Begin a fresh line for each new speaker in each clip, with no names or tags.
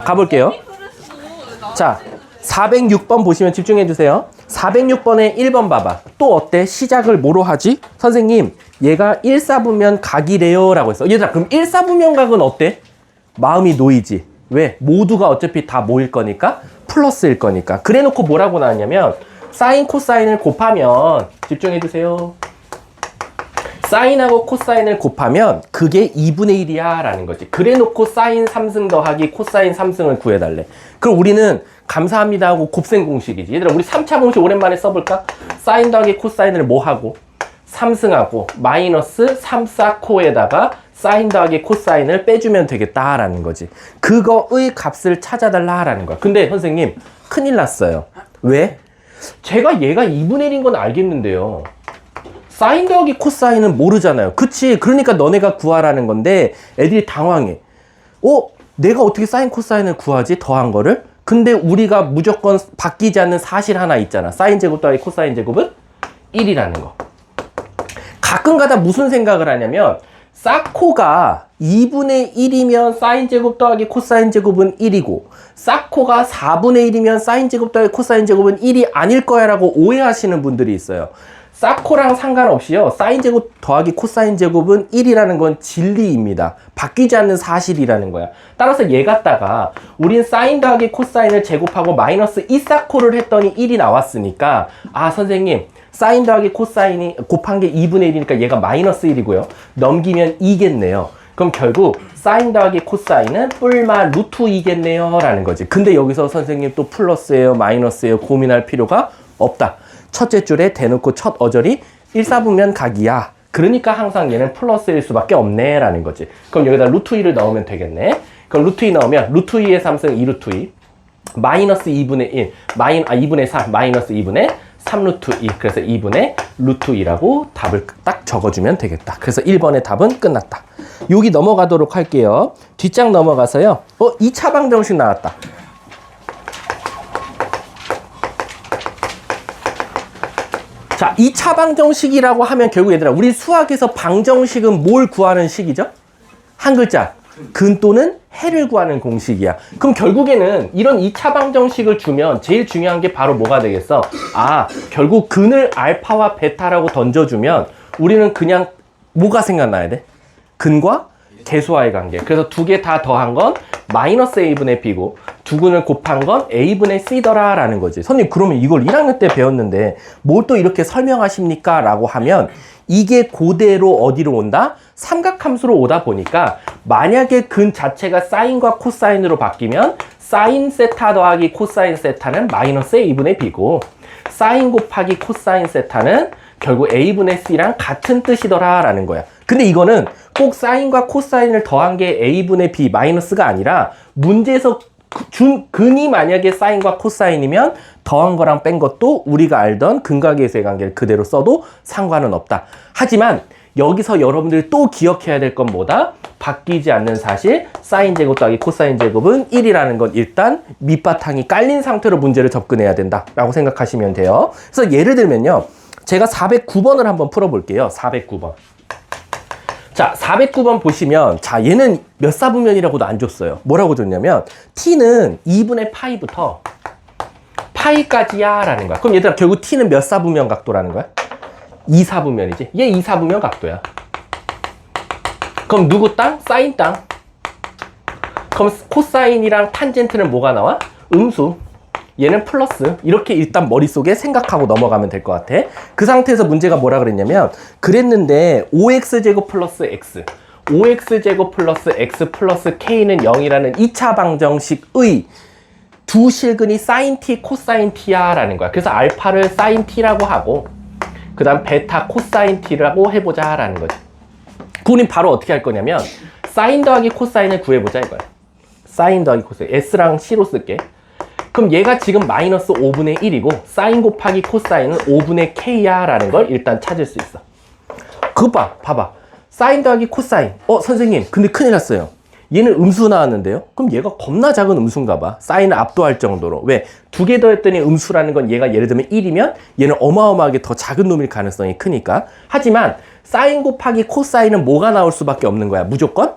가볼게요. 자, 406번 보시면 집중해 주세요. 406번에 1번 봐봐. 또 어때? 시작을 뭐로 하지? 선생님, 얘가 1사분면 각이래요 라고 했어. 얘들아, 그럼 1사분면 각은 어때? 마음이 놓이지. 왜? 모두가 어차피 다 모일 거니까 플러스일 거니까. 그래 놓고 뭐라고 나왔냐면 사인 코사인을 곱하면, 집중해 주세요. 사인하고 코사인을 곱하면 그게 2분의 1이야 라는 거지. 그래 놓고 사인 3승 더하기 코사인 3승을 구해달래. 그럼 우리는 감사합니다 하고 곱셈 공식이지. 얘들아, 우리 3차 공식 오랜만에 써볼까? 사인 더하기 코사인을 뭐 하고? 3승하고 마이너스 3, 4 코에다가 사인 더하기 코사인을 빼주면 되겠다라는 거지. 그거의 값을 찾아달라라는 거야. 근데 선생님, 큰일 났어요. 왜? 제가 얘가 2분의 1인 건 알겠는데요. 사인 더하기 코사인은 모르잖아요. 그치? 그러니까 너네가 구하라는 건데 애들이 당황해. 내가 어떻게 사인 코사인을 구하지? 더한 거를? 근데 우리가 무조건 바뀌지 않는 사실 하나 있잖아. 사인 제곱 더하기 코사인 제곱은 1이라는 거. 가끔가다 무슨 생각을 하냐면 사코가 2분의 1이면 사인 제곱 더하기 코사인 제곱은 1이고 사코가 4분의 1이면 사인 제곱 더하기 코사인 제곱은 1이 아닐 거야 라고 오해하시는 분들이 있어요. 사코랑 상관없이요, 사인 제곱 더하기 코사인 제곱은 1이라는 건 진리입니다. 바뀌지 않는 사실이라는 거야. 따라서 얘 갖다가 우린 사인 더하기 코사인을 제곱하고 마이너스 2사코를 했더니 1이 나왔으니까, 아 선생님, 사인 더하기 코사인이 곱한 게 2분의 1이니까 얘가 마이너스 1이고요. 넘기면 2겠네요. 그럼 결국 사인 더하기 코사인은 뿔마 루트 2겠네요 라는 거지. 근데 여기서 선생님 또 플러스예요 마이너스예요 고민할 필요가 없다. 첫째 줄에 대놓고 첫 어절이 1사분면 각이야. 그러니까 항상 얘는 플러스일 수밖에 없네 라는 거지. 그럼 여기다 루트 2를 넣으면 되겠네. 그럼 루트 2 넣으면 루트 2의 3승 2루트 2 마이너스 2분의 1 2분의 4 마이너스 2분의 3루트 2 그래서 2분의 루트 2라고 답을 딱 적어주면 되겠다. 그래서 1번의 답은 끝났다. 여기 넘어가도록 할게요. 뒷장 넘어가서요. 2차 방정식 나왔다. 자, 2차 방정식이라고 하면 결국 얘들아, 우리 수학에서 방정식은 뭘 구하는 식이죠? 한 글자. 근 또는 해를 구하는 공식이야. 그럼 결국에는 이런 2차 방정식을 주면 제일 중요한 게 바로 뭐가 되겠어? 결국 근을 알파와 베타라고 던져주면 우리는 그냥 뭐가 생각나야 돼? 근과 계수와의 관계. 그래서 두 개 다 더한 건 마이너스 a분의 b고 두 근을 곱한 건 a분의 c더라 라는 거지. 선생님, 그러면 이걸 1학년 때 배웠는데 뭘 또 이렇게 설명하십니까? 라고 하면 이게 그대로 어디로 온다? 삼각함수로 오다 보니까 만약에 근 자체가 사인과 코사인으로 바뀌면 사인 세타 더하기 코사인 세타는 마이너스 a분의 b고 사인 곱하기 코사인 세타는 결국 a분의 c랑 같은 뜻이더라 라는 거야. 근데 이거는 꼭 사인과 코사인을 더한 게 a분의 b 마이너스가 아니라 문제에서 준 근이 만약에 사인과 코사인이면 더한 거랑 뺀 것도 우리가 알던 근과 계수의 관계를 그대로 써도 상관은 없다. 하지만 여기서 여러분들이 또 기억해야 될 건 뭐다? 바뀌지 않는 사실, 사인 제곱 더하기 코사인 제곱은 1이라는 건 일단 밑바탕이 깔린 상태로 문제를 접근해야 된다 라고 생각하시면 돼요. 그래서 예를 들면요, 제가 409번을 한번 풀어볼게요. 409번. 자, 409번 보시면, 자, 얘는 몇 사분면이라고도 안 줬어요. 뭐라고 줬냐면 t는 2분의 파이부터 파이까지야 라는 거야. 그럼 얘들아, 결국 t는 몇 사분면 각도라는 거야? 2사분면이지. 얘 2사분면 각도야. 그럼 누구 땅? 사인 땅. 그럼 코사인이랑 탄젠트는 뭐가 나와? 음수. 얘는 플러스. 이렇게 일단 머릿속에 생각하고 넘어가면 될 것 같아. 그 상태에서 문제가 뭐라 그랬냐면, 그랬는데 5x제곱 플러스 x 5x제곱 플러스 x 플러스 k는 0이라는 2차 방정식의 두 실근이 사인 t, 코사인 t야 라는 거야. 그래서 알파를 사인 t라고 하고 그 다음 베타 코사인 t라고 해보자 라는 거지. 그럼 바로 어떻게 할 거냐면 사인 더하기 코사인을 구해보자 이거야. 사인 더하기 코사인 s랑 c로 쓸게. 그럼 얘가 지금 마이너스 5분의 1이고 사인 곱하기 코사인은 5분의 k야 라는 걸 일단 찾을 수 있어. 그거 봐봐. 사인 더하기 코사인. 선생님, 근데 큰일 났어요. 얘는 음수 나왔는데요? 그럼 얘가 겁나 작은 음수인가 봐. 사인을 압도할 정도로. 왜? 두 개 더했더니 음수라는 건 얘가 예를 들면 1이면 얘는 어마어마하게 더 작은 놈일 가능성이 크니까. 하지만 사인 곱하기 코사인은 뭐가 나올 수밖에 없는 거야? 무조건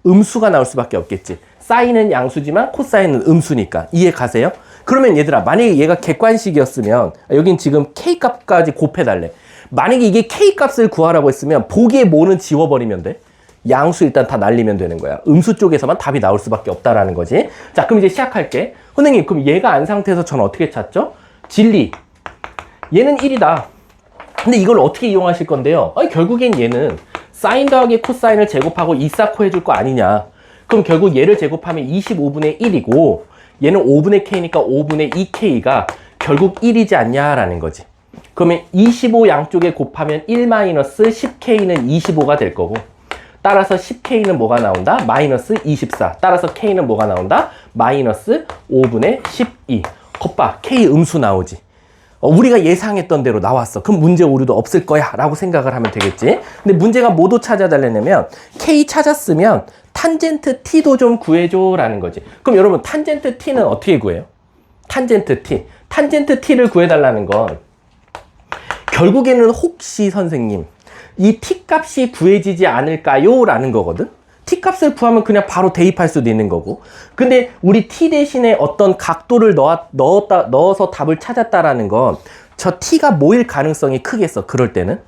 음수가 나올 수밖에 없겠지. 사인은 양수지만 코사인은 음수니까. 이해 가세요? 그러면 얘들아, 만약에 얘가 객관식이었으면 여긴 지금 K값까지 곱해달래. 만약에 이게 K값을 구하라고 했으면 보기에 뭐는 지워버리면 돼. 양수 일단 다 날리면 되는 거야. 음수 쪽에서만 답이 나올 수밖에 없다라는 거지. 자, 그럼 이제 시작할게. 선생님, 그럼 얘가 안 상태에서 저는 어떻게 찾죠? 진리. 얘는 1이다. 근데 이걸 어떻게 이용하실 건데요? 아니, 결국엔 얘는 사인 더하기 코사인을 제곱하고 2사코 해줄 거 아니냐. 그럼 결국 얘를 제곱하면 25분의 1이고 얘는 5분의 K니까 5분의 2K가 결국 1이지 않냐라는 거지. 그러면 25 양쪽에 곱하면 1-10K는 25가 될 거고 따라서 10K는 뭐가 나온다? 마이너스 24. 따라서 K는 뭐가 나온다? 마이너스 5분의 12. 겉봐, K 음수 나오지. 우리가 예상했던 대로 나왔어. 그럼 문제 오류도 없을 거야 라고 생각을 하면 되겠지. 근데 문제가 뭐도 찾아달라냐면 K 찾았으면 탄젠트 T도 좀 구해줘 라는 거지. 그럼 여러분 탄젠트 T는 어떻게 구해요? 탄젠트 T. 탄젠트 T를 구해달라는 건 결국에는 혹시 선생님 이 T값이 구해지지 않을까요? 라는 거거든. T값을 구하면 그냥 바로 대입할 수도 있는 거고. 근데 우리 T 대신에 어떤 각도를 넣어서 답을 찾았다라는 건 저 T가 뭐일 가능성이 크겠어. 그럴 때는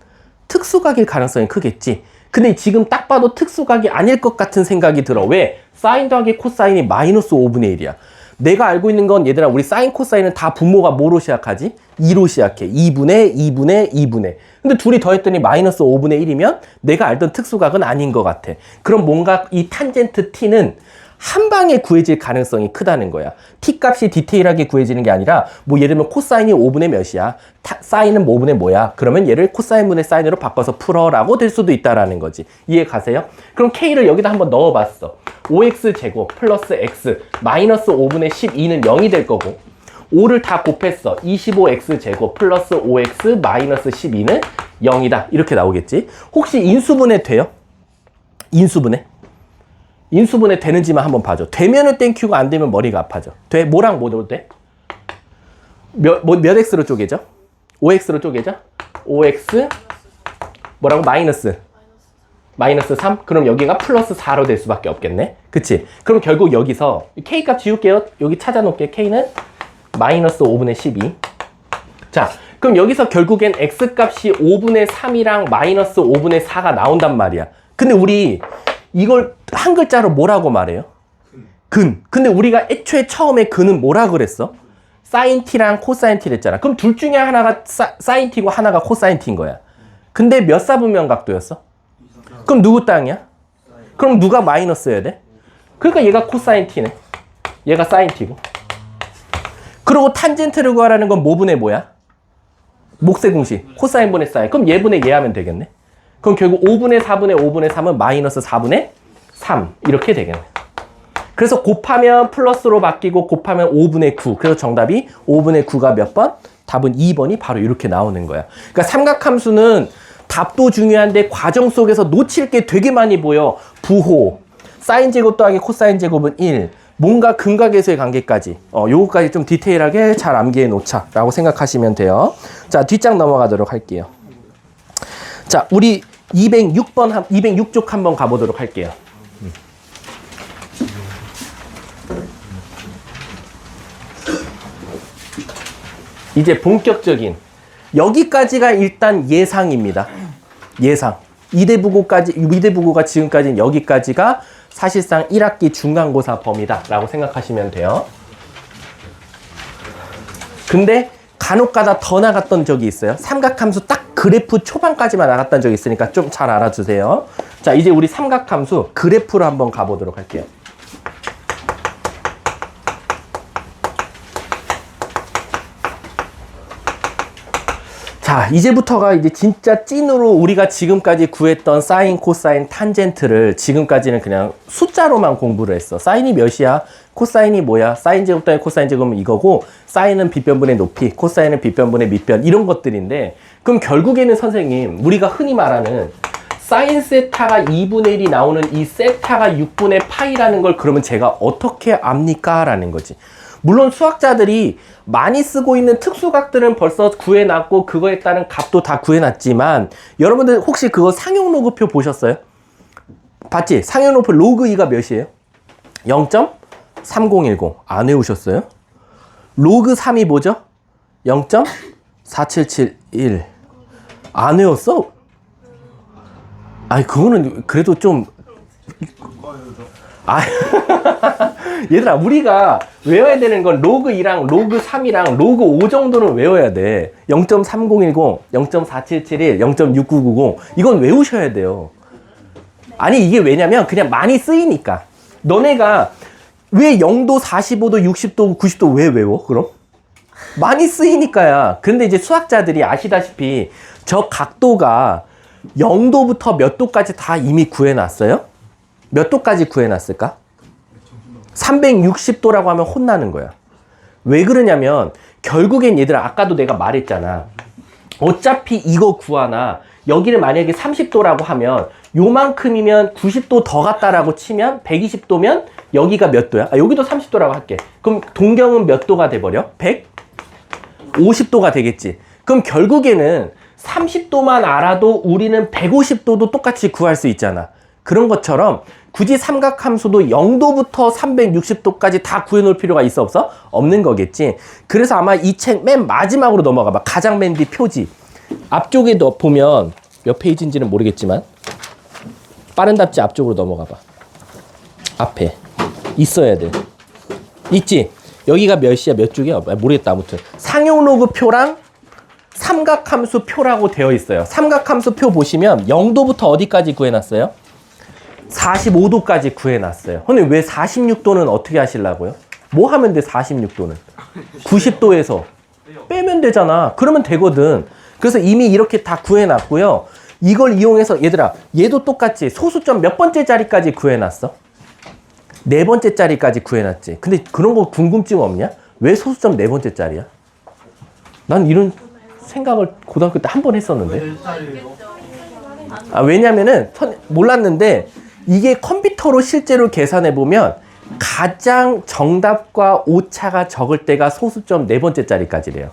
특수각일 가능성이 크겠지. 근데 지금 딱 봐도 특수각이 아닐 것 같은 생각이 들어. 왜? 사인 더하기 코사인이 마이너스 5분의 1이야. 내가 알고 있는 건 얘들아 우리 사인 코사인은 다 분모가 뭐로 시작하지? 2로 시작해. 2분의. 근데 둘이 더했더니 마이너스 5분의 1이면 내가 알던 특수각은 아닌 것 같아. 그럼 뭔가 이 탄젠트 T는 한 방에 구해질 가능성이 크다는 거야. T값이 디테일하게 구해지는 게 아니라 뭐 예를 들면 코사인이 5분의 몇이야. 사인은 5분의 뭐야. 그러면 얘를 코사인분의 사인으로 바꿔서 풀어라고 될 수도 있다라는 거지. 이해 가세요? 그럼 K를 여기다 한번 넣어봤어. 5x제곱 플러스 x 마이너스 5분의 12는 0이 될 거고 5를 다 곱했어. 25x제곱 플러스 5x 마이너스 12는 0이다. 이렇게 나오겠지. 혹시 인수분해 돼요? 인수분해 되는지만 한번 봐줘. 되면은 땡큐고 안 되면 머리가 아파져. 돼? 뭐랑 뭐로 돼? 몇 x로 쪼개져? 5x로 쪼개져? 5x 뭐라고? 마이너스 3? 그럼 여기가 플러스 4로 될 수밖에 없겠네. 그치? 그럼 결국 여기서 K값 지울게요. 여기 찾아놓을게. K는 마이너스 5분의 12. 자, 그럼 여기서 결국엔 X값이 5분의 3이랑 마이너스 5분의 4가 나온단 말이야. 근데 우리 이걸 한 글자로 뭐라고 말해요? 근. 근데 우리가 애초에 처음에 근은 뭐라 그랬어? 사인 T랑 코사인 T를 했잖아. 그럼 둘 중에 하나가 사인 T고 하나가 코사인 T인 거야. 근데 몇 사분면 각도였어? 그럼 누구 땅이야? 그럼 누가 마이너스여야 돼? 그러니까 얘가 코사인 T네. 얘가 사인 T고. 그리고 탄젠트를 구하라는 건 뭐분의 뭐야? 목세 공식. 코사인 분의 사인. 그럼 얘분의 얘 하면 되겠네. 그럼 결국 5분의 4분의 5분의 3은 마이너스 4분의 3. 이렇게 되겠네. 그래서 곱하면 플러스로 바뀌고 곱하면 5분의 9. 그래서 정답이 5분의 9가 몇 번? 답은 2번이 바로 이렇게 나오는 거야. 그러니까 삼각함수는 답도 중요한데 과정 속에서 놓칠 게 되게 많이 보여. 부호, 사인 제곱 더하기 코사인 제곱은 1. 뭔가 근각에서의 관계까지. 요거까지 좀 디테일하게 잘 암기해 놓자 라고 생각하시면 돼요. 자, 뒷장 넘어가도록 할게요. 자, 우리 206쪽 한번 가보도록 할게요. 이제 본격적인 여기까지가 일단 예상입니다. 예상. 이대부고가 지금까지는 여기까지가 사실상 1학기 중간고사 범위다 라고 생각하시면 돼요. 근데 간혹가다 더 나갔던 적이 있어요. 삼각함수 딱 그래프 초반까지만 나갔던 적이 있으니까 좀 잘 알아주세요. 자, 이제 우리 삼각함수 그래프로 한번 가보도록 할게요. 자, 이제부터가 이제 진짜 찐으로 우리가 지금까지 구했던 사인, 코사인, 탄젠트를 지금까지는 그냥 숫자로만 공부를 했어. 사인이 몇이야? 코사인이 뭐야? 사인 제곱 더하기 코사인 제곱은 이거고, 사인은 빗변분의 높이, 코사인은 빗변분의 밑변, 이런 것들인데, 그럼 결국에는 선생님, 우리가 흔히 말하는 사인 세타가 2분의 1이 나오는 이 세타가 6분의 파이라는 걸 그러면 제가 어떻게 압니까? 라는 거지. 물론 수학자들이 많이 쓰고 있는 특수각들은 벌써 구해놨고 그거에 따른 값도 다 구해놨지만 여러분들 혹시 그거 상용로그표 보셨어요? 봤지? 상용로그표 로그 2가 몇이에요? 0.3010. 안 외우셨어요? 로그 3이 뭐죠? 0.4771. 안 외웠어? 아니, 그거는 그래도 좀. 아, 얘들아, 우리가 외워야 되는 건 로그 2랑 로그 3이랑 로그 5 정도는 외워야 돼. 0.3010, 0.4771, 0.6990. 이건 외우셔야 돼요. 아니, 이게 왜냐면 그냥 많이 쓰이니까. 너네가 왜 0도, 45도, 60도, 90도 왜 외워? 그럼? 많이 쓰이니까야. 근데 이제 수학자들이 아시다시피 저 각도가 0도부터 몇 도까지 다 이미 구해놨어요? 몇 도까지 구해놨을까? 360도라고 하면 혼나는 거야. 왜 그러냐면 결국엔 얘들아, 아까도 내가 말했잖아. 어차피 이거 구하나 여기를 만약에 30도라고 하면 요만큼이면 90도 더 갔다라고 치면 120도면 여기가 몇 도야? 아, 여기도 30도라고 할게. 그럼 동경은 몇 도가 돼버려? 150도가 되겠지. 그럼 결국에는 30도만 알아도 우리는 150도도 똑같이 구할 수 있잖아. 그런 것처럼 굳이 삼각함수도 0도부터 360도까지 다 구해놓을 필요가 있어 없어? 없는 거겠지. 그래서 아마 이 책 맨 마지막으로 넘어가봐. 가장 맨 뒤 표지. 앞쪽에 너 보면 몇 페이지인지는 모르겠지만 빠른 답지 앞쪽으로 넘어가봐. 앞에 있어야 돼. 있지? 여기가 몇 시야? 몇 쪽이야? 모르겠다. 아무튼 상용로그 표랑 삼각함수 표라고 되어 있어요. 삼각함수 표 보시면 0도부터 어디까지 구해놨어요? 45도까지 구해놨어요. 근데 왜 46도는 어떻게 하시려고요? 뭐 하면 돼? 46도는 90도에서 빼면 되잖아. 그러면 되거든. 그래서 이미 이렇게 다 구해놨고요. 이걸 이용해서 얘들아, 얘도 똑같지. 소수점 몇 번째 자리까지 구해놨어? 네 번째 자리까지 구해놨지. 근데 그런 거 궁금증 없냐? 왜 소수점 네 번째 자리야? 난 이런 생각을 고등학교 때 한 번 했었는데. 아, 왜냐면은 몰랐는데 이게 컴퓨터로 실제로 계산해 보면 가장 정답과 오차가 적을 때가 소수점 네 번째 자리까지래요.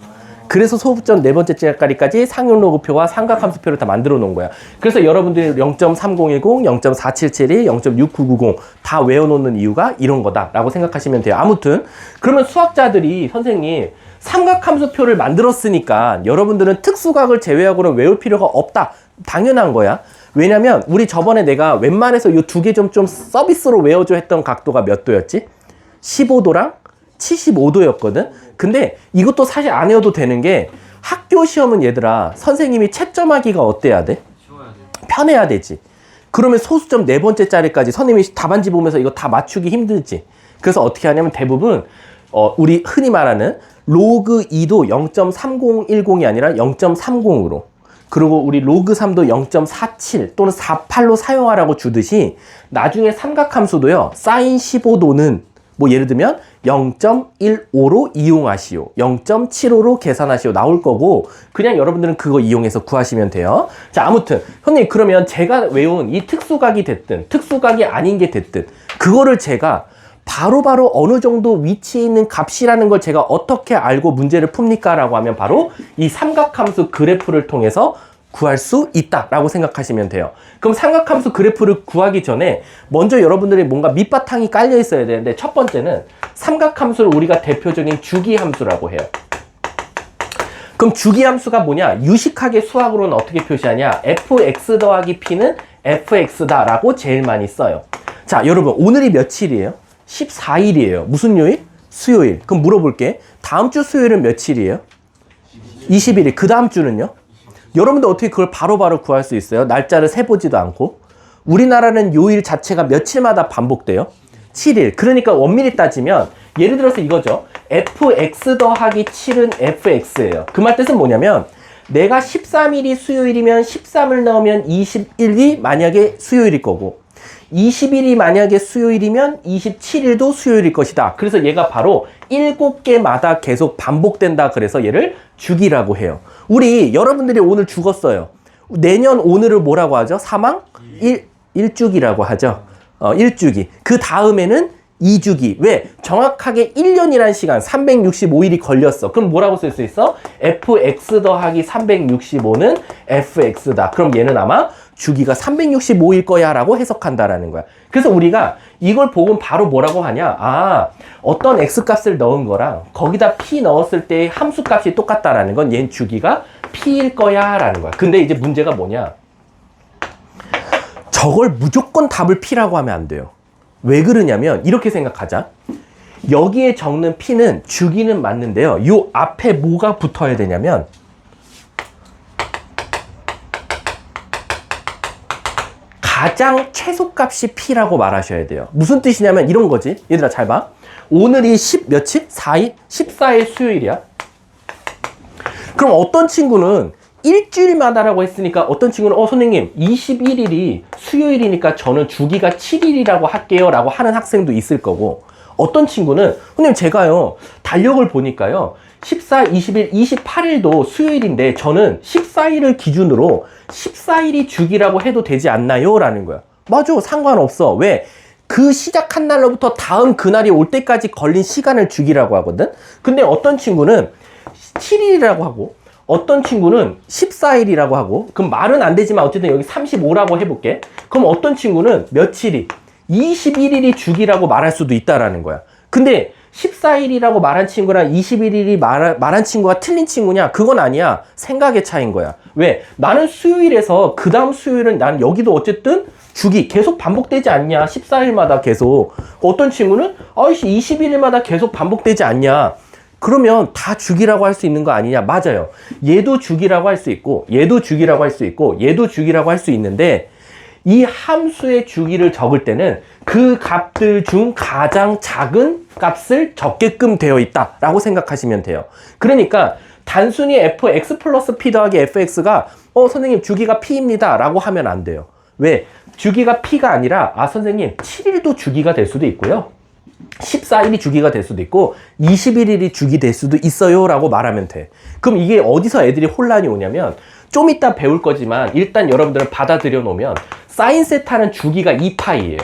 그래서 소수점 네 번째 자리까지 상용로그표와 삼각함수표를 다 만들어 놓은 거야. 그래서 여러분들이 0.3010, 0.4771, 0.6990 다 외워놓는 이유가 이런 거다라고 생각하시면 돼요. 아무튼 그러면 수학자들이 선생님 삼각함수표를 만들었으니까 여러분들은 특수각을 제외하고는 외울 필요가 없다. 당연한 거야. 왜냐면 우리 저번에 내가 웬만해서 이 두 개 좀 서비스로 외워줘 했던 각도가 몇 도였지? 15도랑 75도였거든? 근데 이것도 사실 안 외워도 되는 게 학교 시험은 얘들아, 선생님이 채점하기가 어때야 돼? 편해야 되지. 그러면 소수점 네 번째 자리까지 선생님이 답안지 보면서 이거 다 맞추기 힘들지. 그래서 어떻게 하냐면 대부분 우리 흔히 말하는 로그 2도 0.3010이 아니라 0.30으로, 그리고 우리 로그 3도 0.47 또는 48로 사용하라고 주듯이 나중에 삼각함수도요. 사인 15도는 뭐 예를 들면 0.15로 이용하시오, 0.75로 계산하시오 나올 거고, 그냥 여러분들은 그거 이용해서 구하시면 돼요. 자, 아무튼 형님, 그러면 제가 외운 이 특수각이 됐든 특수각이 아닌 게 됐든 그거를 제가 바로바로 어느 정도 위치에 있는 값이라는 걸 제가 어떻게 알고 문제를 풉니까? 라고 하면 바로 이 삼각함수 그래프를 통해서 구할 수 있다라고 생각하시면 돼요. 그럼 삼각함수 그래프를 구하기 전에 먼저 여러분들이 뭔가 밑바탕이 깔려 있어야 되는데, 첫 번째는 삼각함수를 우리가 대표적인 주기함수라고 해요. 그럼 주기함수가 뭐냐? 유식하게 수학으로는 어떻게 표시하냐? fx 더하기 p는 fx다 라고 제일 많이 써요. 자, 여러분 오늘이 며칠이에요? 14일이에요. 무슨 요일? 수요일. 그럼 물어볼게. 다음 주 수요일은 며칠이에요? 21일. 그 다음 주는요? 여러분들 어떻게 그걸 바로바로 구할 수 있어요? 날짜를 세보지도 않고. 우리나라는 요일 자체가 며칠마다 반복돼요? 7일. 그러니까 엄밀히 따지면 예를 들어서 이거죠. fx 더하기 7은 fx예요. 그 말 뜻은 뭐냐면 내가 13일이 수요일이면 13을 넣으면 21일이 만약에 수요일일 거고, 20일이 만약에 수요일이면 27일도 수요일일 것이다. 그래서 얘가 바로 7개마다 계속 반복된다. 그래서 얘를 주기라고 해요. 우리 여러분들이 오늘 죽었어요. 내년 오늘을 뭐라고 하죠? 사망? 일주기라고 하죠. 일주기. 그 다음에는 2주기. 왜? 정확하게 1년이라는 시간 365일이 걸렸어. 그럼 뭐라고 쓸 수 있어? fx 더하기 365는 fx다. 그럼 얘는 아마 주기가 365일 거야 라고 해석한다라는 거야. 그래서 우리가 이걸 보고 바로 뭐라고 하냐, 아, 어떤 x값을 넣은 거랑 거기다 p 넣었을 때 함수 값이 똑같다라는 건 얘는 주기가 p일 거야 라는 거야. 근데 이제 문제가 뭐냐, 저걸 무조건 답을 p라고 하면 안 돼요. 왜 그러냐면 이렇게 생각하자. 여기에 적는 p는 주기는 맞는데요, 요 앞에 뭐가 붙어야 되냐면 가장 최소값이 p라고 말하셔야 돼요. 무슨 뜻이냐면 이런 거지. 얘들아 잘 봐. 오늘이 10 며칠? 4일? 14일 수요일이야. 그럼 어떤 친구는 일주일마다라고 했으니까 어떤 친구는 선생님 21일이 수요일이니까 저는 주기가 7일이라고 할게요 라고 하는 학생도 있을 거고, 어떤 친구는 선생님 제가요 달력을 보니까요 14, 20일, 28일도 수요일인데 저는 14일을 기준으로 14일이 주기라고 해도 되지 않나요? 라는 거야. 맞아, 상관없어. 왜? 그 시작한 날로부터 다음 그날이 올 때까지 걸린 시간을 주기라고 하거든. 근데 어떤 친구는 7일이라고 하고 어떤 친구는 14일이라고 하고, 그럼 말은 안 되지만 어쨌든 여기 35라고 해볼게. 그럼 어떤 친구는 며칠이 21일이 주기라고 말할 수도 있다라는 거야. 근데 14일이라고 말한 친구랑 21일이 말한 친구가 틀린 친구냐? 그건 아니야. 생각의 차이인 거야. 왜? 나는 수요일에서 그 다음 수요일은 난 여기도 어쨌든 주기 계속 반복되지 않냐? 14일마다 계속. 어떤 친구는 21일마다 계속 반복되지 않냐? 그러면 다 주기라고 할 수 있는 거 아니냐? 맞아요. 얘도 주기라고 할 수 있고 얘도 주기라고 할 수 있고 얘도 주기라고 할 수 있는데, 이 함수의 주기를 적을 때는 그 값들 중 가장 작은 값을 적게끔 되어 있다 라고 생각하시면 돼요. 그러니까 단순히 fx 플러스 p 더하기 fx가 선생님 주기가 p입니다 라고 하면 안 돼요. 왜? 주기가 p가 아니라 선생님 7일도 주기가 될 수도 있고요, 14일이 주기가 될 수도 있고 21일이 주기 될 수도 있어요 라고 말하면 돼. 그럼 이게 어디서 애들이 혼란이 오냐면, 좀 이따 배울 거지만 일단 여러분들은 받아들여 놓으면 사인 세타는 주기가 2파이예요.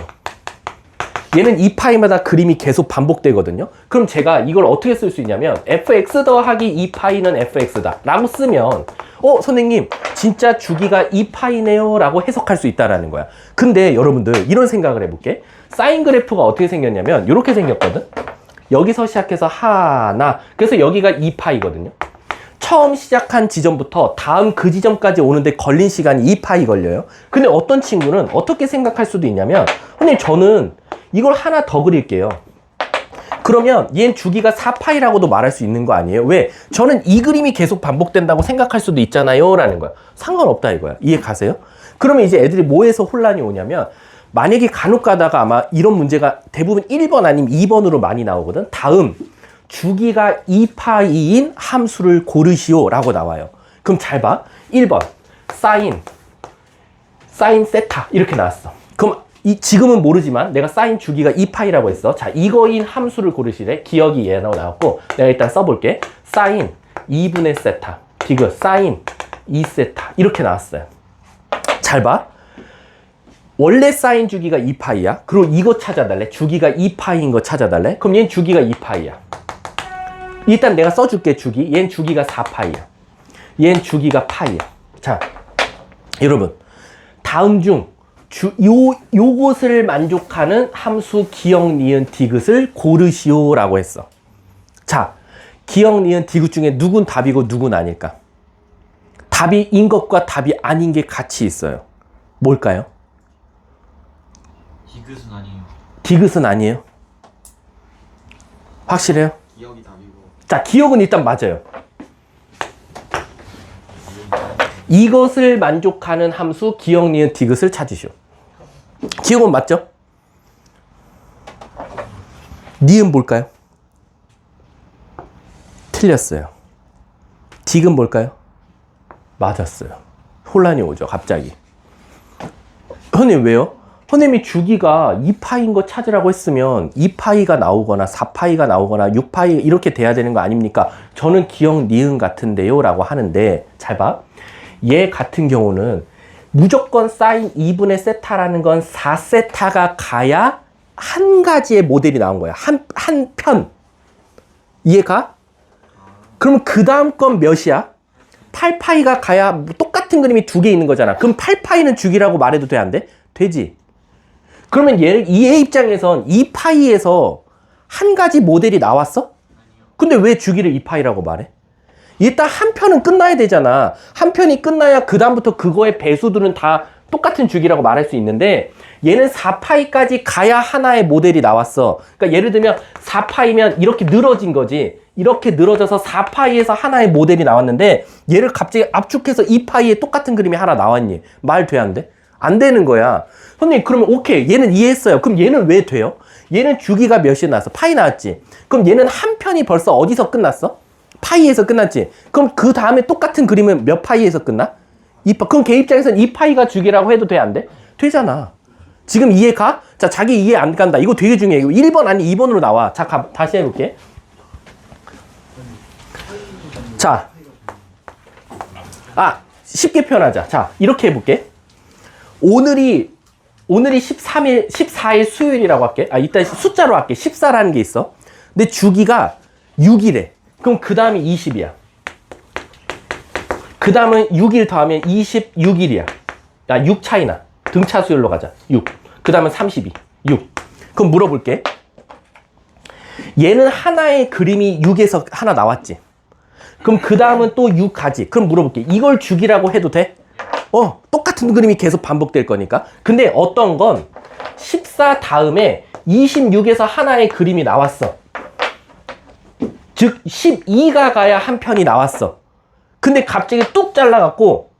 얘는 2파이마다 그림이 계속 반복되거든요. 그럼 제가 이걸 어떻게 쓸 수 있냐면 fx 더하기 2파이는 fx다 라고 쓰면 선생님 진짜 주기가 2파이네요 라고 해석할 수 있다라는 거야. 근데 여러분들 이런 생각을 해볼게. 사인 그래프가 어떻게 생겼냐면 이렇게 생겼거든. 여기서 시작해서 하나, 그래서 여기가 2파이거든요. 처음 시작한 지점부터 다음 그 지점까지 오는데 걸린 시간이 2파이 걸려요. 근데 어떤 친구는 어떻게 생각할 수도 있냐면, 선생님 저는 이걸 하나 더 그릴게요. 그러면 얘는 주기가 4파이라고도 말할 수 있는 거 아니에요? 왜? 저는 이 그림이 계속 반복된다고 생각할 수도 있잖아요 라는 거야. 상관없다 이거야. 이해 가세요? 그러면 이제 애들이 뭐에서 혼란이 오냐면, 만약에 간혹 가다가 아마 이런 문제가 대부분 1번 아니면 2번으로 많이 나오거든. 다음 주기가 2파이인 함수를 고르시오 라고 나와요. 그럼 잘 봐. 1번 사인 세타 이렇게 나왔어. 그럼 지금은 모르지만 내가 사인 주기가 2파이라고 했어. 자, 이거인 함수를 고르시래. 기억이 얘라고 나왔고, 내가 일단 써볼게. 사인 2분의 세타 디귿 사인 2세타 이렇게 나왔어요. 잘 봐. 원래 사인 주기가 2파이야. 그리고 이거 찾아달래. 주기가 2파이인 거 찾아달래. 그럼 얘는 주기가 2파이야. 일단 내가 써줄게 주기. 얘는 주기가 4파이야. 얘는 주기가 파이야. 자, 여러분 다음 중 요것을 만족하는 함수 기억, 니은, 디귿을 고르시오 라고 했어. 자, 기억, 니은, 디귿 중에 누군 답이고 누군 아닐까? 답이인 것과 답이 아닌 게 같이 있어요. 뭘까요?
디귿은 아니에요.
디귿은 아니에요? 확실해요?
기억이 답이고.
자, 기억은 일단 맞아요. 이것을 만족하는 함수 기억, 니은, 디귿을 찾으시오. 기억은 맞죠? 니은 뭘까요? 틀렸어요. 디귿 뭘까요? 맞았어요. 혼란이 오죠, 갑자기. 선생님 왜요? 선생님이 주기가 2파이인 거 찾으라고 했으면 2파이가 나오거나 4파이가 나오거나 6파이 이렇게 돼야 되는 거 아닙니까? 저는 기억 니은 같은데요 라고 하는데, 잘 봐. 얘 같은 경우는 무조건 사인 2분의 세타라는 건 4세타가 가야 한 가지의 모델이 나온 거야. 한 편. 이해가? 그러면 그 다음 건 몇이야? 8파이가 가야 똑같은 똑같은 그림이 두 개 있는 거잖아. 그럼 8파이는 주기라고 말해도 돼, 안 돼? 되지. 그러면 얘 입장에선 2파이에서 한 가지 모델이 나왔어? 근데 왜 주기를 2파이라고 말해? 일단 한 편은 끝나야 되잖아. 한 편이 끝나야 그 다음부터 그거의 배수들은 다 똑같은 주기라고 말할 수 있는데 얘는 4파이까지 가야 하나의 모델이 나왔어. 그러니까 예를 들면 4파이면 이렇게 늘어진 거지. 이렇게 늘어져서 4파이에서 하나의 모델이 나왔는데 얘를 갑자기 압축해서 2파이에 똑같은 그림이 하나 나왔니? 말 돼, 안 돼? 안 되는 거야. 선생님, 그러면 오케이. 얘는 이해했어요. 그럼 얘는 왜 돼요? 얘는 주기가 몇이 나왔어? 파이 나왔지. 그럼 얘는 한 편이 벌써 어디서 끝났어? 파이에서 끝났지. 그럼 그 다음에 똑같은 그림은 몇 파이에서 끝나? 2파. 그럼 걔 입장에서는 2파이가 주기라고 해도 돼, 안 돼? 되잖아. 지금 이해가? 자, 자기 이해 안 간다. 이거 되게 중요해. 이거 1번 아니 2번으로 나와. 자, 다시 해볼게. 자, 쉽게 표현하자. 자, 이렇게 해볼게. 오늘이 14일 수요일이라고 할게. 이따 숫자로 할게. 14라는 게 있어. 근데 주기가 6이래. 그럼 그 다음이 20이야. 그 다음은 6일 더하면 26일이야. 6 차이나. 등차 수열로 가자. 6. 그 다음은 32. 6. 그럼 물어볼게. 얘는 하나의 그림이 6에서 하나 나왔지. 그럼 그 다음은 또 6 가지. 그럼 물어볼게. 이걸 주기라고 해도 돼? 똑같은 그림이 계속 반복될 거니까. 근데 어떤 건 14 다음에 26에서 하나의 그림이 나왔어. 즉 12가 가야 한 편이 나왔어. 근데 갑자기 뚝 잘라갖고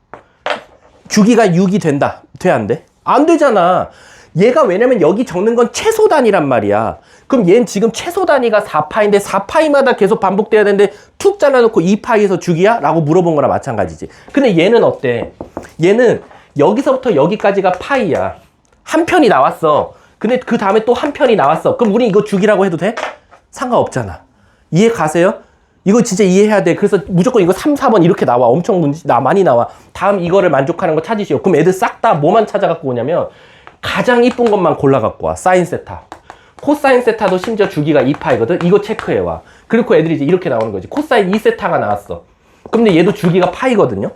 주기가 6이 된다. 돼, 안 돼? 안 되잖아. 얘가 왜냐면 여기 적는 건 최소 단위란 말이야. 그럼 얘는 지금 최소 단위가 4파인데 4파이마다 계속 반복돼야 되는데 툭 잘라놓고 2파이에서 주기야? 라고 물어본 거랑 마찬가지지. 근데 얘는 어때? 얘는 여기서부터 여기까지가 파이야. 한 편이 나왔어. 근데 그 다음에 또 한 편이 나왔어. 그럼 우리 이거 주기라고 해도 돼? 상관없잖아. 이해 가세요? 이거 진짜 이해해야 돼. 그래서 무조건 이거 3, 4번 이렇게 나와. 엄청 많이 나와. 다음 이거를 만족하는 거 찾으시오. 그럼 애들 싹 다 뭐만 찾아갖고 오냐면 가장 이쁜 것만 골라갖고 와. 사인 세타. 코사인 세타도 심지어 주기가 2파이거든. 이거 체크해와. 그리고 애들이 이제 이렇게 나오는 거지. 코사인 2세타가 나왔어. 근데 얘도 주기가 파이거든요.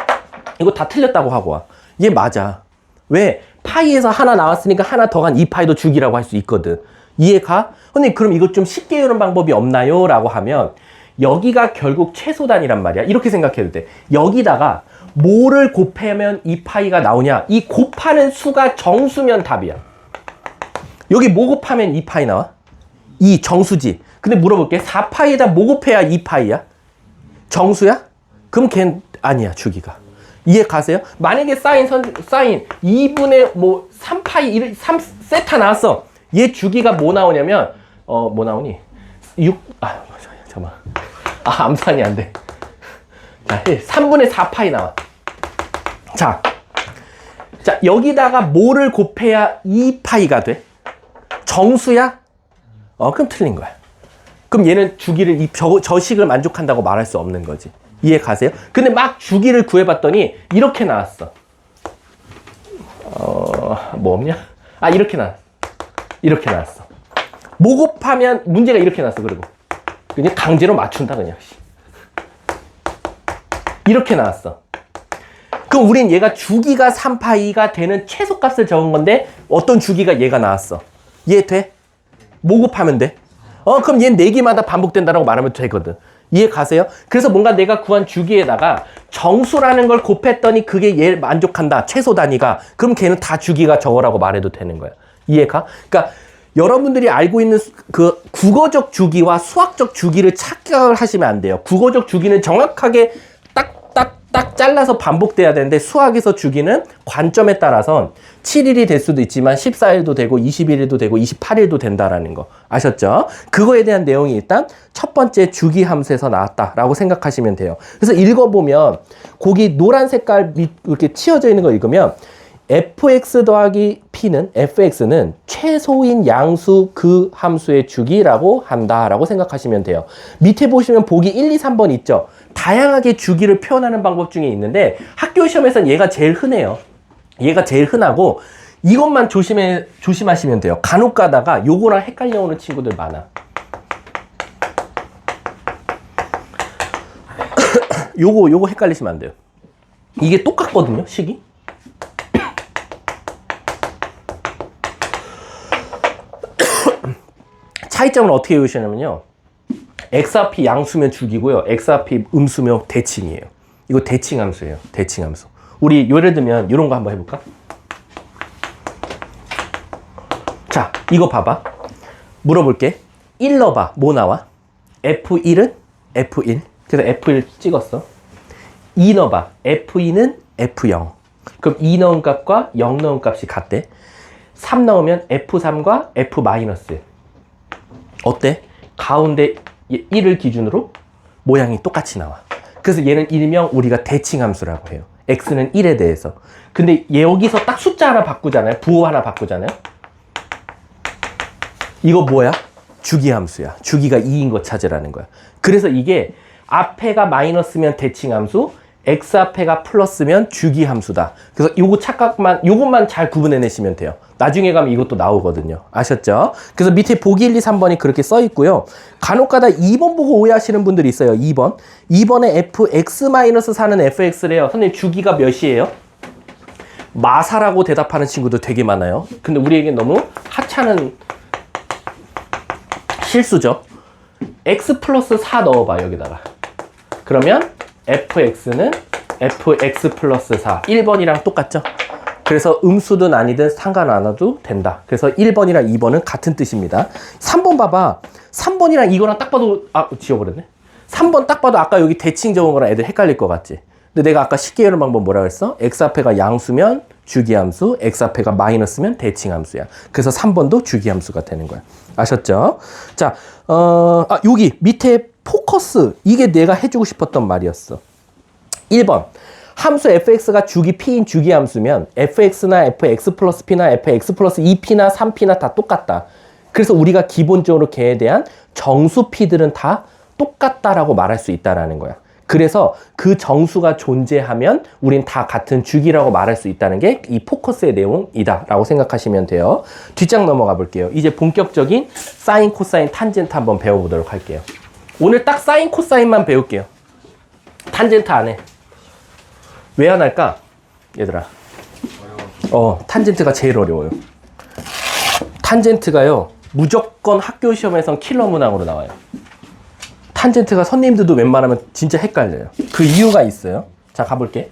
이거 다 틀렸다고 하고 와. 얘 맞아. 왜? 파이에서 하나 나왔으니까 하나 더 간 2파이도 주기라고 할 수 있거든. 이해가? 근데 그럼 이거 좀 쉽게 이런 방법이 없나요? 라고 하면 여기가 결국 최소 단위란 말이야. 이렇게 생각해도 돼. 여기다가 뭐를 곱하면 2파이가 나오냐? 이 곱하는 수가 정수면 답이야. 여기 뭐 곱하면 2파이 나와? 이 정수지. 근데 물어볼게. 4파이에다 뭐 곱해야 2파이야? 정수야? 그럼 걘 아니야, 주기가. 이해 가세요? 만약에 사인 2분의 뭐 3파이 3세타 나왔어. 얘 주기가 뭐 나오냐면 뭐 나오니? 6 잠깐만. 암산이 안 돼. 자, 3분의 4파이 나와. 자, 여기다가 뭐를 곱해야 2파이가 돼? 정수야? 그럼 틀린 거야. 그럼 얘는 주기를 저 식을 만족한다고 말할 수 없는 거지. 이해 가세요? 근데 막 주기를 구해봤더니 이렇게 나왔어. 뭐 없냐? 이렇게 나왔어. 이렇게 나왔어. 뭐 곱하면 문제가 이렇게 나왔어. 그리고 그냥 강제로 맞춘다 그냥. 이렇게 나왔어. 그럼 우린 얘가 주기가 3파이가 되는 최소값을 적은 건데 어떤 주기가 얘가 나왔어. 얘 돼? 뭐 곱하면 돼? 그럼 얘는 4개마다 반복된다라고 말하면 되거든. 이해 가세요? 그래서 뭔가 내가 구한 주기에다가 정수라는 걸 곱했더니 그게 얘 만족한다. 최소 단위가. 그럼 걔는 다 주기가 저거라고 말해도 되는 거야. 이해가? 그러니까 여러분들이 알고 있는 그 국어적 주기와 수학적 주기를 착각을 하시면 안 돼요. 국어적 주기는 정확하게 딱 잘라서 반복돼야 되는데 수학에서 주기는 관점에 따라서 7일이 될 수도 있지만 14일도 되고 21일도 되고 28일도 된다라는 거 아셨죠? 그거에 대한 내용이 일단 첫 번째 주기 함수에서 나왔다라고 생각하시면 돼요. 그래서 읽어보면 거기 노란 색깔 이렇게 치어져 있는 거 읽으면 fx 더하기 p는 fx는 최소인 양수 그 함수의 주기라고 한다라고 생각하시면 돼요. 밑에 보시면 보기 1, 2, 3번 있죠. 다양하게 주기를 표현하는 방법 중에 있는데 학교 시험에서는 얘가 제일 흔해요. 얘가 제일 흔하고 이것만 조심하시면 돼요. 간혹 가다가 요거랑 헷갈려 오는 친구들 많아. 요거 헷갈리시면 안 돼요. 이게 똑같거든요, 식이. 차이점을 어떻게 외우시냐면요. x-앞이 양수면 죽이고요. x-앞이 음수면 대칭이에요. 이거 대칭 함수예요. 대칭 함수. 우리 예를 들면 이런 거 한번 해볼까? 자, 이거 봐봐. 물어볼게. 1 넣어봐. 뭐 나와? F1은 F1. 그래서 F1 찍었어. 2 넣어봐. F2는 F0. 그럼 2 넣은 값과 0 넣은 값이 같대. 3 넣으면 F3과 F-. 어때? 가운데 1을 기준으로 모양이 똑같이 나와. 그래서 얘는 일명 우리가 대칭 함수라고 해요. x는 1에 대해서. 근데 여기서 딱 숫자 하나 바꾸잖아요. 부호 하나 바꾸잖아요. 이거 뭐야? 주기 함수야. 주기가 2인 거 찾으라는 거야. 그래서 이게 앞에가 마이너스면 대칭 함수, x 앞에가 플러스면 주기 함수다. 그래서 요거 착각만, 요것만 잘 구분해내시면 돼요. 나중에 가면 이것도 나오거든요. 아셨죠? 그래서 밑에 보기 1, 2, 3번이 그렇게 써 있고요. 간혹가다 2번 보고 오해하시는 분들이 있어요. 2번. 2번에 fx-4는 fx래요. 선생님 주기가 몇이에요? 마사라고 대답하는 친구도 되게 많아요. 근데 우리에겐 너무 하찮은 실수죠. x 플러스 4 넣어봐, 여기다가. 그러면 fx는 fx 플러스 4. 1번이랑 똑같죠? 그래서 음수든 아니든 상관 안 해도 된다. 그래서 1번이랑 2번은 같은 뜻입니다. 3번 봐봐. 3번이랑 이거랑 딱 봐도, 지워버렸네. 3번 딱 봐도 아까 여기 대칭 적은 거랑 애들 헷갈릴 것 같지? 근데 내가 아까 쉽게 외우는 방법 뭐라 그랬어? x 앞에가 양수면 주기함수, x 앞에가 마이너스면 대칭함수야. 그래서 3번도 주기함수가 되는 거야. 아셨죠? 자, 여기 밑에 포커스. 이게 내가 해주고 싶었던 말이었어. 1번. 함수 fx가 주기 p인 주기함수면 fx나 fx 플러스 p나 fx 플러스 2p나 3p나 다 똑같다. 그래서 우리가 기본적으로 걔에 대한 정수 p들은 다 똑같다라고 말할 수 있다라는 거야. 그래서 그 정수가 존재하면 우린 다 같은 주기라고 말할 수 있다는 게 이 포커스의 내용이다 라고 생각하시면 돼요. 뒷장 넘어가 볼게요. 이제 본격적인 사인, 코사인, 탄젠트 한번 배워보도록 할게요. 오늘 딱 사인, 코사인만 배울게요. 탄젠트 안 해. 왜 안 할까? 얘들아. 탄젠트가 제일 어려워요. 탄젠트가요, 무조건 학교 시험에선 킬러 문항으로 나와요. 탄젠트가 선생님들도 웬만하면 진짜 헷갈려요. 그 이유가 있어요. 자, 가볼게.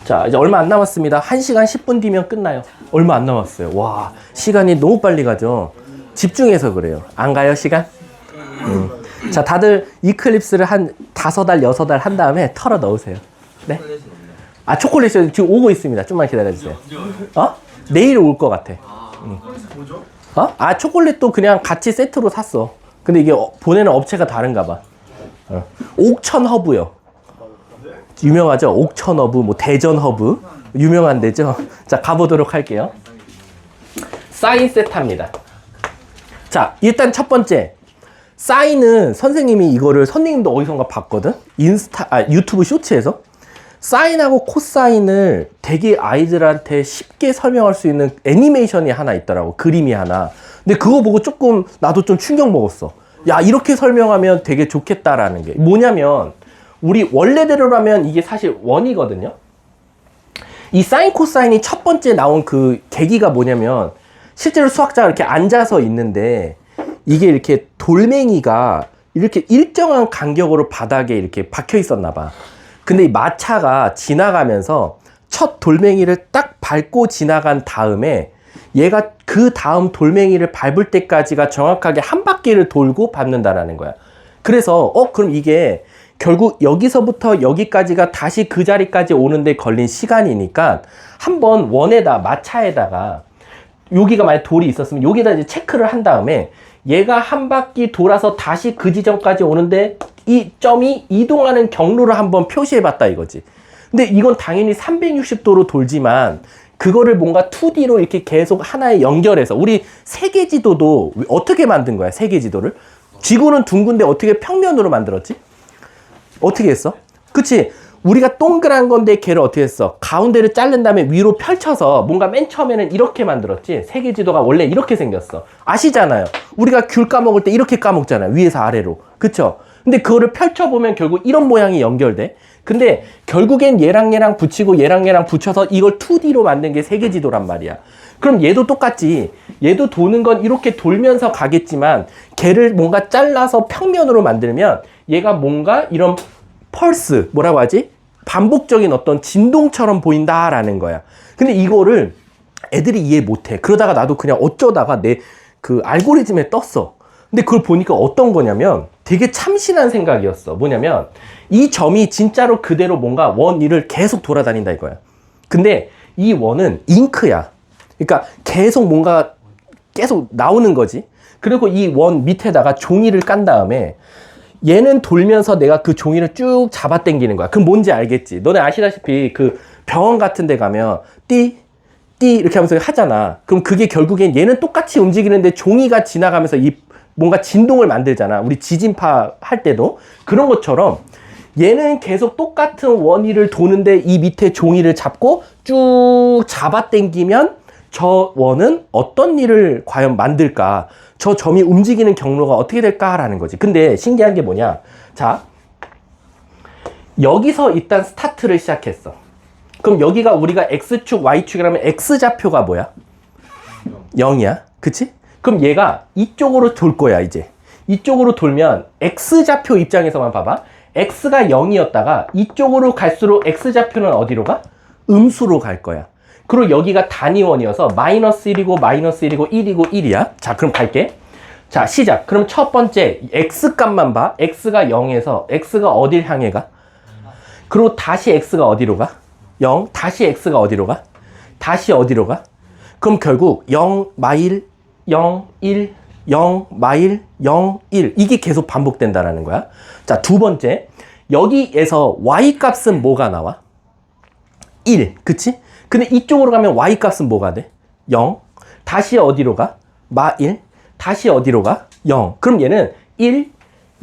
자, 이제 얼마 안 남았습니다. 1시간 10분 뒤면 끝나요. 얼마 안 남았어요. 와, 시간이 너무 빨리 가죠. 집중해서 그래요. 안 가요, 시간? 자, 다들 이클립스를 한 5달, 6달 한 다음에 털어 넣으세요. 네? 초콜릿이 지금 오고 있습니다. 좀만 기다려주세요. 내일 올 것 같아.
뭐죠?
초콜릿도 그냥 같이 세트로 샀어. 근데 이게 보내는 업체가 다른가 봐. 옥천 허브요. 유명하죠? 옥천 허브, 뭐 대전 허브. 유명한 데죠? 자, 가보도록 할게요. 사인 세타입니다. 자, 일단 첫 번째. 사인은 선생님이 이거를 선생님도 어디선가 봤거든? 유튜브 쇼츠에서. 사인하고 코사인을 되게 아이들한테 쉽게 설명할 수 있는 애니메이션이 하나 있더라고. 그림이 하나. 근데 그거 보고 조금 나도 좀 충격 먹었어. 야, 이렇게 설명하면 되게 좋겠다라는 게 뭐냐면, 우리 원래대로라면 이게 사실 원이거든요. 이 사인 코사인이 첫 번째 나온 그 계기가 뭐냐면, 실제로 수학자가 이렇게 앉아서 있는데 이게 이렇게 돌멩이가 이렇게 일정한 간격으로 바닥에 이렇게 박혀 있었나 봐. 근데 이 마차가 지나가면서 첫 돌멩이를 딱 밟고 지나간 다음에 얘가 그 다음 돌멩이를 밟을 때까지가 정확하게 한 바퀴를 돌고 밟는다라는 거야. 그래서 그럼 이게 결국 여기서부터 여기까지가 다시 그 자리까지 오는데 걸린 시간이니까 한번 원에다 마차에다가 여기가 만약 돌이 있었으면 여기다 이제 체크를 한 다음에 얘가 한 바퀴 돌아서 다시 그 지점까지 오는데 이 점이 이동하는 경로를 한번 표시해 봤다 이거지. 근데 이건 당연히 360도로 돌지만 그거를 뭔가 2D로 이렇게 계속 하나에 연결해서 우리 세계 지도도 어떻게 만든 거야? 세계 지도를? 지구는 둥근데 어떻게 평면으로 만들었지? 어떻게 했어? 그치? 우리가 동그란 건데 걔를 어떻게 했어? 가운데를 자른 다음에 위로 펼쳐서 뭔가 맨 처음에는 이렇게 만들었지. 세계지도가 원래 이렇게 생겼어. 아시잖아요. 우리가 귤 까먹을 때 이렇게 까먹잖아요. 위에서 아래로. 그쵸? 근데 그거를 펼쳐보면 결국 이런 모양이 연결돼. 근데 결국엔 얘랑 붙이고 얘랑 붙여서 이걸 2D로 만든 게 세계지도란 말이야. 그럼 얘도 똑같지. 얘도 도는 건 이렇게 돌면서 가겠지만 걔를 뭔가 잘라서 평면으로 만들면 얘가 뭔가 이런 펄스, 뭐라고 하지? 반복적인 어떤 진동처럼 보인다라는 거야. 근데 이거를 애들이 이해 못해. 그러다가 나도 그냥 어쩌다가 내 그 알고리즘에 떴어. 근데 그걸 보니까 어떤 거냐면 되게 참신한 생각이었어. 뭐냐면 이 점이 진짜로 그대로 뭔가 원 위를 계속 돌아다닌다 이거야. 근데 이 원은 잉크야. 그러니까 계속 뭔가 계속 나오는 거지. 그리고 이 원 밑에다가 종이를 깐 다음에 얘는 돌면서 내가 그 종이를 쭉 잡아 당기는 거야. 그럼 뭔지 알겠지? 너네 아시다시피 그 병원 같은 데 가면 띠 이렇게 하면서 하잖아. 그럼 그게 결국엔 얘는 똑같이 움직이는데 종이가 지나가면서 이 뭔가 진동을 만들잖아. 우리 지진파 할 때도. 그런 것처럼 얘는 계속 똑같은 원위를 도는데 이 밑에 종이를 잡고 쭉 잡아 당기면 저 원은 어떤 일을 과연 만들까? 저 점이 움직이는 경로가 어떻게 될까라는 거지. 근데 신기한 게 뭐냐? 자, 여기서 일단 스타트를 시작했어. 그럼 여기가 우리가 X축, Y축이라면 X좌표가 뭐야? 0이야. 그치? 그럼 얘가 이쪽으로 돌 거야, 이제. 이쪽으로 돌면 X좌표 입장에서만 봐봐. X가 0이었다가 이쪽으로 갈수록 X좌표는 어디로 가? 음수로 갈 거야. 그리고 여기가 단위원이어서 마이너스 1이고 마이너스 1이고 1이고 1이야. 자, 그럼 갈게. 자, 시작. 그럼 첫 번째 X 값만 봐. X가 0에서 X가 어딜 향해 가? 그리고 다시 X가 어디로 가? 0. 다시 X가 어디로 가? 다시 어디로 가? 그럼 결국 0, 마일, 0, 1, 0, 마일, 0, 1. 이게 계속 반복된다라는 거야. 자, 두 번째. 여기에서 Y 값은 뭐가 나와? 1. 그치? 근데 이쪽으로 가면 Y 값은 뭐가 돼? 0. 다시 어디로 가? 마일. 다시 어디로 가? 0. 그럼 얘는 1,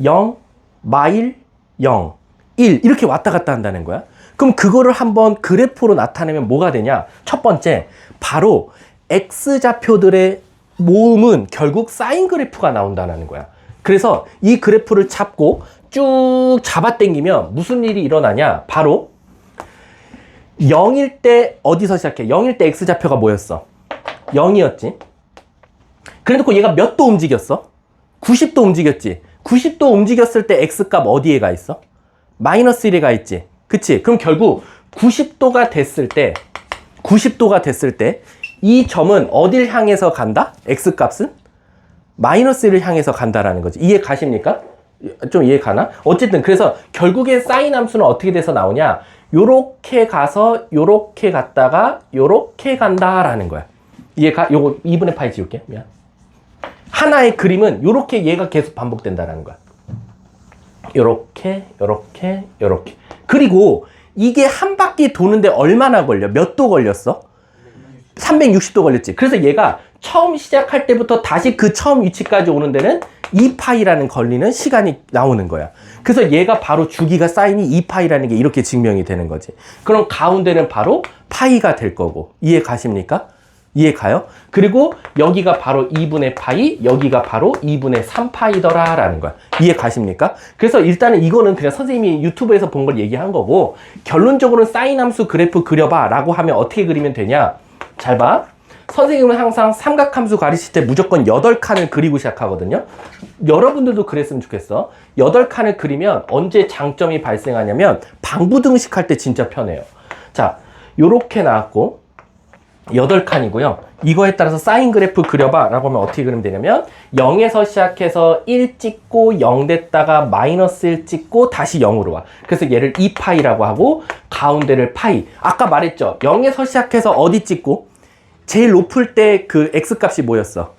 0, 마일, 0, 1. 이렇게 왔다 갔다 한다는 거야. 그럼 그거를 한번 그래프로 나타내면 뭐가 되냐? 첫 번째, 바로 X좌표들의 모음은 결국 사인 그래프가 나온다는 거야. 그래서 이 그래프를 잡고 쭉 잡아당기면 무슨 일이 일어나냐? 바로 0일 때 어디서 시작해? 0일 때 X좌표가 뭐였어? 0이었지. 그래놓고 얘가 몇 도 움직였어? 90도 움직였지. 90도 움직였을 때 X값 어디에 가 있어? 마이너스 1에 가 있지. 그치? 그럼 결국 90도가 됐을 때 이 점은 어딜 향해서 간다? X값은? 마이너스 1을 향해서 간다라는 거지. 이해 가십니까? 좀 이해 가나? 어쨌든 그래서 결국에 사인 함수는 어떻게 돼서 나오냐? 요렇게 가서 요렇게 갔다가 요렇게 간다라는 거야. 이해가? 요거 2분의 파이 지울게. 미안. 하나의 그림은 요렇게 얘가 계속 반복된다라는 거야. 요렇게. 그리고 이게 한 바퀴 도는데 얼마나 걸려? 몇 도 걸렸어? 360도 걸렸지. 그래서 얘가 처음 시작할 때부터 다시 그 처음 위치까지 오는 데는 2파이라는 걸리는 시간이 나오는 거야. 그래서 얘가 바로 주기가 사인이 2파이라는 게 이렇게 증명이 되는 거지. 그럼 가운데는 바로 파이가 될 거고. 이해 가십니까? 이해 가요? 그리고 여기가 바로 2분의 파이, 여기가 바로 2분의 3파이더라 라는 거야. 이해 가십니까? 그래서 일단은 이거는 그냥 선생님이 유튜브에서 본 걸 얘기한 거고, 결론적으로는 사인 함수 그래프 그려봐 라고 하면 어떻게 그리면 되냐? 잘 봐. 선생님은 항상 삼각함수 가르칠 때 무조건 8칸을 그리고 시작하거든요. 여러분들도 그랬으면 좋겠어. 8칸을 그리면 언제 장점이 발생하냐면 방부등식 할 때 진짜 편해요. 자, 요렇게 나왔고 8칸이고요. 이거에 따라서 사인 그래프 그려봐 라고 하면 어떻게 그리면 되냐면 0에서 시작해서 1 찍고 0 됐다가 마이너스 1 찍고 다시 0으로 와. 그래서 얘를 2파이라고 하고 가운데를 파이. 아까 말했죠. 0에서 시작해서 어디 찍고 제일 높을 때 그 X값이 뭐였어?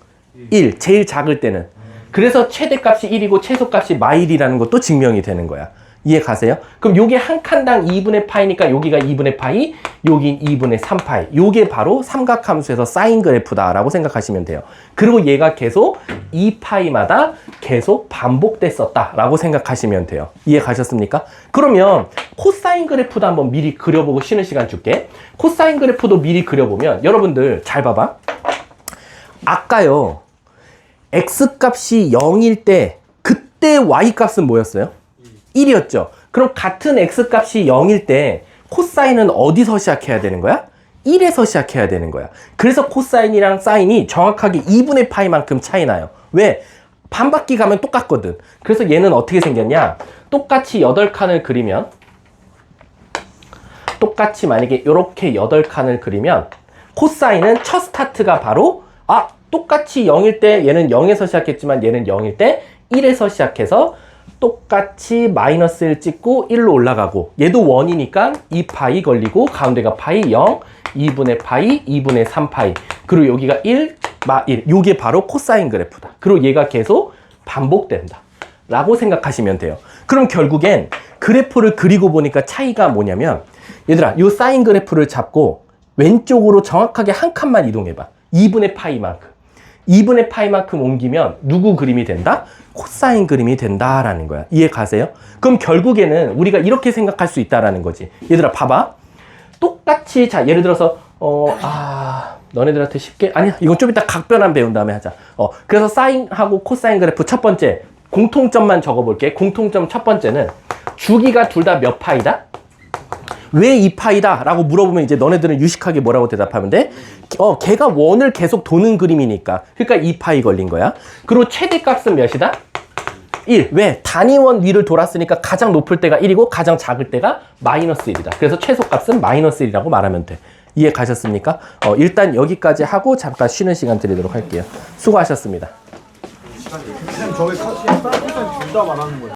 1. 제일 작을 때는. 그래서 최대값이 1이고 최소값이 마일이라는 것도 증명이 되는 거야. 이해 가세요? 그럼 요게 한 칸당 2분의 파이니까 여기가 2분의 파이, 여긴 2분의 3파이. 요게 바로 삼각함수에서 사인 그래프다라고 생각하시면 돼요. 그리고 얘가 계속 2파이마다 계속 반복됐었다라고 생각하시면 돼요. 이해 가셨습니까? 그러면 코사인 그래프도 한번 미리 그려보고 쉬는 시간 줄게. 코사인 그래프도 미리 그려보면 여러분들 잘 봐봐. 아까요. X값이 0일 때 그때 Y값은 뭐였어요? 1이었죠. 그럼 같은 X값이 0일 때 코사인은 어디서 시작해야 되는 거야? 1에서 시작해야 되는 거야. 그래서 코사인이랑 사인이 정확하게 2분의 파이만큼 차이 나요. 왜? 반바퀴 가면 똑같거든. 그래서 얘는 어떻게 생겼냐? 똑같이 8칸을 그리면 똑같이 만약에 이렇게 8칸을 그리면 코사인은 첫 스타트가 바로 똑같이 0일 때 얘는 0에서 시작했지만 얘는 0일 때 1에서 시작해서 똑같이 마이너스 1 찍고 1로 올라가고 얘도 1이니까 2파이 걸리고 가운데가 파이 0, 2분의 파이, 2분의 3파이 그리고 여기가 1, 1 요게 바로 코사인 그래프다. 그리고 얘가 계속 반복된다 라고 생각하시면 돼요. 그럼 결국엔 그래프를 그리고 보니까 차이가 뭐냐면 얘들아 요 사인 그래프를 잡고 왼쪽으로 정확하게 한 칸만 이동해봐. 2분의 파이만큼 2분의 파이만큼 옮기면 누구 그림이 된다? 코사인 그림이 된다라는 거야. 이해 가세요? 그럼 결국에는 우리가 이렇게 생각할 수 있다라는 거지. 얘들아 봐봐. 똑같이 자 예를 들어서 너네들한테 쉽게 아니야 이건 좀 이따 각변환 배운 다음에 하자. 그래서 사인하고 코사인 그래프 첫 번째 공통점만 적어볼게. 공통점 첫 번째는 주기가 둘 다 몇 파이다? 왜 2파이다? 라고 물어보면 이제 너네들은 유식하게 뭐라고 대답하면 돼? 걔가 원을 계속 도는 그림이니까. 그러니까 2파이 걸린 거야. 그리고 최대값은 몇이다? 1. 왜? 단위원 위를 돌았으니까 가장 높을 때가 1이고 가장 작을 때가 마이너스 1이다. 그래서 최소값은 마이너스 1이라고 말하면 돼. 이해 가셨습니까? 일단 여기까지 하고 잠깐 쉬는 시간 드리도록 할게요. 수고하셨습니다.
선생님 저희 카드에 쌀 둘다 말하는 거예요.